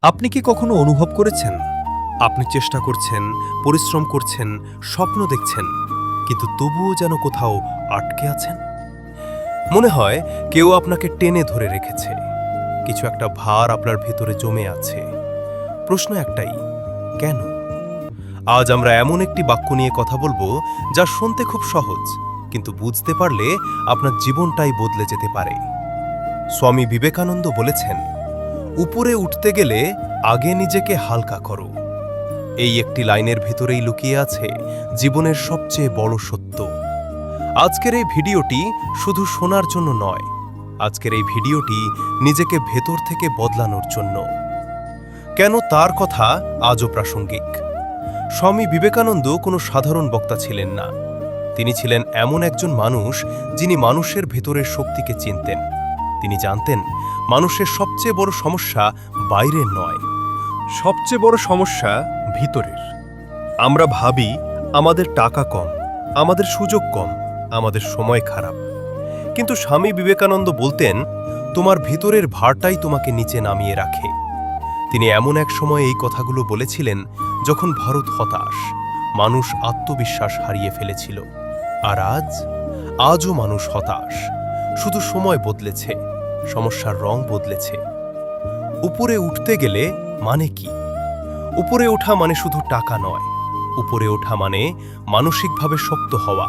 আপনি কি কখনো অনুভব করেছেন আপনি চেষ্টা করছেন, পরিশ্রম করছেন, স্বপ্ন দেখছেন, কিন্তু তবুও যেন কোথাও আটকে আছেন? মনে হয় কেউ আপনাকে টেনে ধরে রেখেছে, কিছু একটা ভার আপনার ভেতরে জমে আছে। প্রশ্ন একটাই, কেন? আজ আমরা এমন একটি বাক্য নিয়ে কথা বলবো যা শুনতে খুব সহজ, কিন্তু বুঝতে পারলে আপনার জীবনটাই বদলে যেতে পারে। স্বামী বিবেকানন্দ বলেছেন, উপরে উঠতে গেলে আগে নিজেকে হালকা করো। এই একটি লাইনের ভেতরেই লুকিয়ে আছে জীবনের সবচেয়ে বড় সত্য। আজকের এই ভিডিওটি শুধু শোনার জন্য নয়, আজকের এই ভিডিওটি নিজেকে ভেতর থেকে বদলানোর জন্য। কেন তার কথা আজও প্রাসঙ্গিক? স্বামী বিবেকানন্দ কোনো সাধারণ বক্তা ছিলেন না। তিনি ছিলেন এমন একজন মানুষ যিনি মানুষের ভেতরের শক্তিকে চিনতেন। তিনি জানতেন মানুষের সবচেয়ে বড় সমস্যা বাইরের নয়, সবচেয়ে বড় সমস্যা ভিতরের। আমরা ভাবি আমাদের টাকা কম, আমাদের সুযোগ কম, আমাদের সময় খারাপ। কিন্তু স্বামী বিবেকানন্দ বলতেন, তোমার ভিতরের ভারটাই তোমাকে নিচে নামিয়ে রাখে। তিনি এমন এক সময় এই কথাগুলো বলেছিলেন যখন ভারত হতাশ, মানুষ আত্মবিশ্বাস হারিয়ে ফেলেছিল। আর আজও মানুষ হতাশ, শুধু সময় বদলেছে, সমস্যার রং বদলেছে। উপরে উঠতে গেলে মানে কি? উপরে ওঠা মানে শুধু টাকা নয়, উপরে ওঠা মানে মানসিকভাবে শক্ত হওয়া,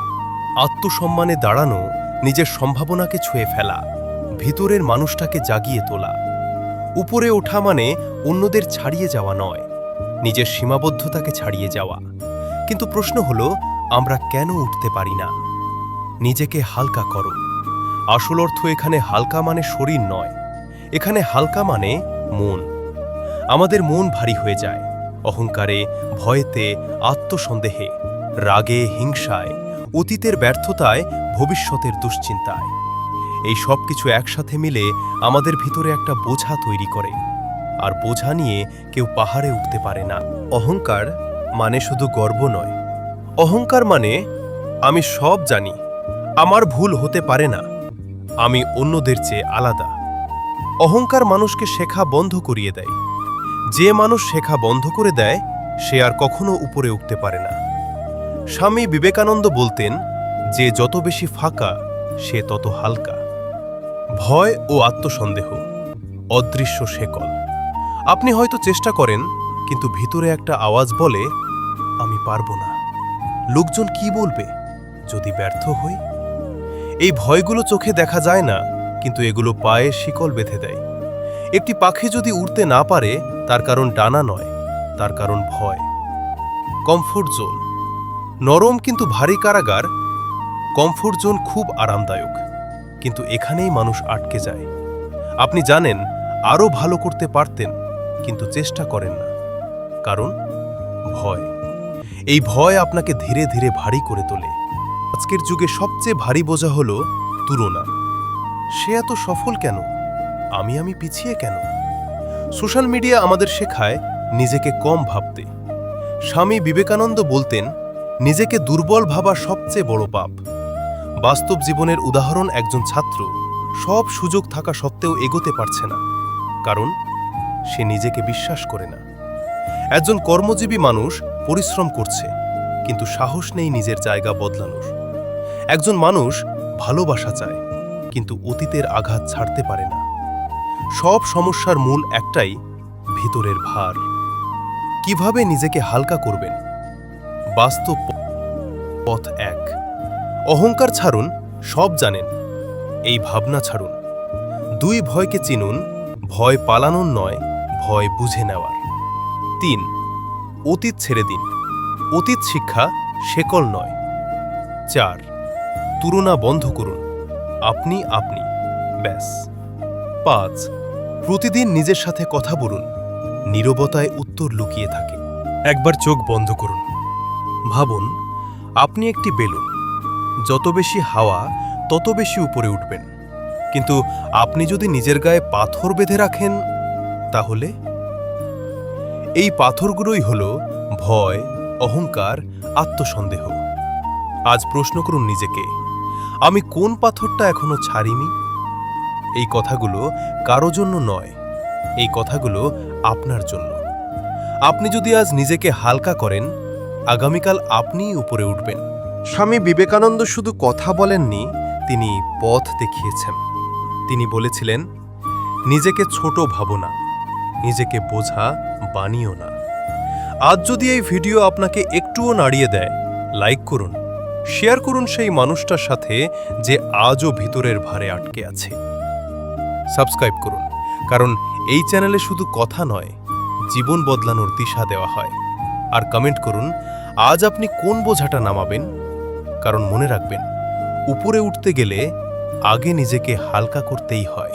আত্মসম্মানে দাঁড়ানো, নিজের সম্ভাবনাকে ছুঁয়ে ফেলা, ভিতরের মানুষটাকে জাগিয়ে তোলা। উপরে ওঠা মানে অন্যদের ছাড়িয়ে যাওয়া নয়, নিজের সীমাবদ্ধতাকে ছাড়িয়ে যাওয়া। কিন্তু প্রশ্ন হলো, আমরা কেন উঠতে পারি না? নিজেকে হালকা করো। আসল অর্থ এখানে হালকা মানে শরীর নয়, এখানে হালকা মানে মন। আমাদের মন ভারী হয়ে যায় অহংকারে, ভয়েতে, আত্মসন্দেহে, রাগে, হিংসায়, অতীতের ব্যর্থতায়, ভবিষ্যতের দুশ্চিন্তায়। এই সব কিছু একসাথে মিলে আমাদের ভিতরে একটা বোঝা তৈরি করে, আর বোঝা নিয়ে কেউ পাহাড়ে উঠতে পারে না। অহংকার মানে শুধু গর্ব নয়, অহংকার মানে আমি সব জানি, আমার ভুল হতে পারে না, আমি অন্যদের চেয়ে আলাদা। অহংকার মানুষকে শেখা বন্ধ করিয়ে দেয়। যে মানুষ শেখা বন্ধ করে দেয় সে আর কখনো উপরে উঠতে পারে না। স্বামী বিবেকানন্দ বলতেন, যে যত বেশি ফাঁকা সে তত হালকা। ভয় ও আত্মসন্দেহ অদৃশ্য শেকল। আপনি হয়তো চেষ্টা করেন, কিন্তু ভিতরে একটা আওয়াজ বলে, আমি পারবো না, লোকজন কি বলবে যদি ব্যর্থ হই। এই ভয়গুলো চোখে দেখা যায় না, কিন্তু এগুলো পায়ে শিকল বেঁধে দেয়। একটি পাখি যদি উড়তে না পারে, তার কারণ ডানা নয়, তার কারণ ভয়। কমফোর্ট জোন নরম কিন্তু ভারী কারাগার। কমফোর্ট জোন খুব আরামদায়ক, কিন্তু এখানেই মানুষ আটকে যায়। আপনি জানেন আরও ভালো করতে পারতেন, কিন্তু চেষ্টা করেন না, কারণ ভয়। এই ভয় আপনাকে ধীরে ধীরে ভারী করে তোলে। আজকের যুগে সবচেয়ে ভারী বোঝা হলো তুলনা। সে এত সফল কেন, আমি পিছিয়ে কেন? সোশ্যাল মিডিয়া আমাদের শেখায় নিজেকে কম ভাবতে। স্বামী বিবেকানন্দ বলতেন, নিজেকে দুর্বল ভাবা সবচেয়ে বড় পাপ। বাস্তব জীবনের উদাহরণ একজন ছাত্র সব সুযোগ থাকা সত্ত্বেও এগোতে পারছে না, কারণ সে নিজেকে বিশ্বাস করে না। একজন কর্মজীবী মানুষ পরিশ্রম করছে, কিন্তু সাহস নেই নিজের জায়গা বদলানোর। একজন মানুষ ভালোবাসা চায়, কিন্তু অতীতের আঘাত ছাড়তে পারে না। সব সমস্যার মূল একটাই, ভিতরের ভার। কিভাবে নিজেকে হালকা করবেন? বাস্তব পথ এক, অহংকার ছাড়ুন, সব জানেন, এই ভাবনা ছাড়ুন। 2, ভয়কে চিনুন, ভয় পালানোর নয়, ভয় বুঝে নেওয়ার। 3, অতীত ছেড়ে দিন, অতীত শিক্ষা, শেকল নয়। 4, তুলনা বন্ধ করুন, আপনি ব্যাস। 5, প্রতিদিন নিজের সাথে কথা বলুন, নীরবতায় উত্তর লুকিয়ে থাকে। একবার চোখ বন্ধ করুন, ভাবুন আপনি একটি বেলুন, যত বেশি হাওয়া তত বেশি উপরে উঠবেন। কিন্তু আপনি যদি নিজের গায়ে পাথর বেঁধে রাখেন, তাহলে এই পাথরগুলোই হলো ভয়, অহংকার, আত্মসন্দেহ। আজ প্রশ্ন করুন নিজেকে, আমি কোন পাথরটা এখনো ছাড়িনি? এই কথাগুলো কারো জন্য নয়, এই কথাগুলো আপনার জন্য। আপনি যদি আজ নিজেকে হালকা করেন, আগামীকাল আপনিই উপরে উঠবেন। স্বামী বিবেকানন্দ শুধু কথা বলেননি, তিনি পথ দেখিয়েছেন। তিনি বলেছিলেন, নিজেকে ছোট ভাবো না, নিজেকে বোঝা বানিও না। আজ যদি এই ভিডিও আপনাকে একটুও নাড়িয়ে দেয়, লাইক করুন, শেয়ার করুন সেই মানুষটার সাথে যে আজও ভিতরের ভারে আটকে আছে। সাবস্ক্রাইব করুন, কারণ এই চ্যানেলে শুধু কথা নয়, জীবন বদলানোর দিশা দেওয়া হয়। আর কমেন্ট করুন আজ আপনি কোন বোঝাটা নামাবেন, কারণ মনে রাখবেন, উপরে উঠতে গেলে আগে নিজেকে হালকা করতেই হয়।